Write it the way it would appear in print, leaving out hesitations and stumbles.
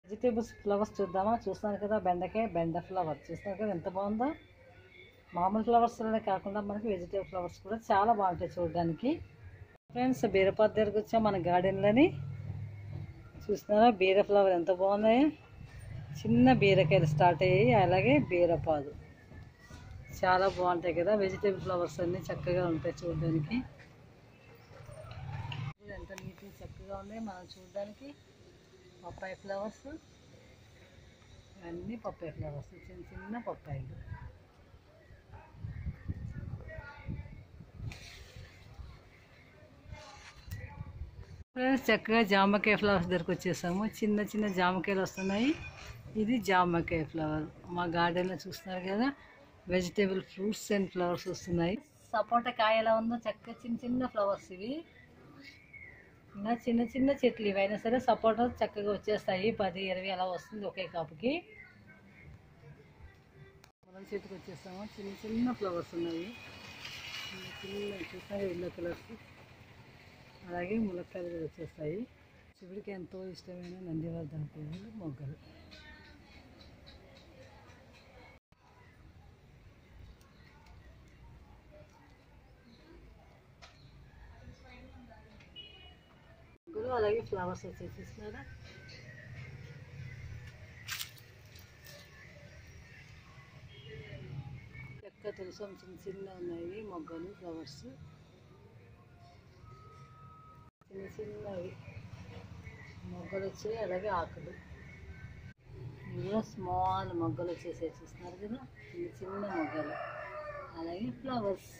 Vegetables flowers చూద్దామా. చూస్తున్నారు కదా, బెండ ఫ్లవర్ చూస్తున్నారు కదా ఎంత బాగుందో. మామూలు ఫ్లవర్స్లోనే కాకుండా మనకి వెజిటేబుల్ ఫ్లవర్స్ కూడా చాలా బాగుంటాయి చూడడానికి. ఫ్రెండ్స్, బీరపాదు దగ్గరకు వచ్చాం మన గార్డెన్లోని. చూస్తున్నారా బీర ఫ్లవర్ ఎంత బాగున్నాయి. చిన్న బీరకాయలు స్టార్ట్ అయ్యాయి, అలాగే బీరపాదు చాలా బాగుంటాయి కదా. వెజిటేబుల్ ఫ్లవర్స్ అన్నీ చక్కగా ఉంటాయి చూడడానికి. ఎంత నీట్గా చక్కగా ఉన్నాయి మనం చూడడానికి. పప్పాయ ఫ్లవర్స్, ఇవన్నీ పప్పాయ ఫ్లవర్స్, చిన్న చిన్న పప్పాయలు. ఫ్రెండ్స్, చక్కగా జామకాయ ఫ్లవర్స్ దగ్గరకు వచ్చేసాము. చిన్న చిన్న జామకాయలు వస్తున్నాయి. ఇది జామకాయ ఫ్లవర్. మా గార్డెన్లో చూస్తున్నారు కదా, వెజిటేబుల్ ఫ్రూట్స్ అండ్ ఫ్లవర్స్ వస్తున్నాయి. సపోటా కాయ ఎలా ఉందో చక్కగా చిన్న చిన్న ఫ్లవర్స్ ఇవి. ఇంకా చిన్న చిన్న చెట్లు ఇవైనా సరే సపోటా చక్కగా వచ్చేస్తాయి. 10-20 అలా వస్తుంది ఒకే కాపుకి. పొలం చెట్టుకు వచ్చేస్తాము. చిన్న చిన్న ఫ్లవర్స్ ఉన్నాయి. చిన్న చూసారు ఎల్లో కలర్స్. అలాగే ములక్కాయలు కూడా వచ్చేస్తాయి. శివుడికి ఎంతో ఇష్టమైన నందివర్ధన పువ్వులు మొగ్గలు. అలాగే ఫ్లవర్స్ వచ్చేసి చూస్తున్నారా. చక్క తులసం చిన్న చిన్న ఉన్నాయి మొగ్గలు ఫ్లవర్స్. చిన్న చిన్నవి మొగ్గలు వచ్చాయి, అలాగే ఆకులు. ఇవో స్మాల్ మొగ్గలు వచ్చేసాయి చూస్తున్నారు కదా, చిన్న చిన్న మొగ్గలు, అలాగే ఫ్లవర్స్.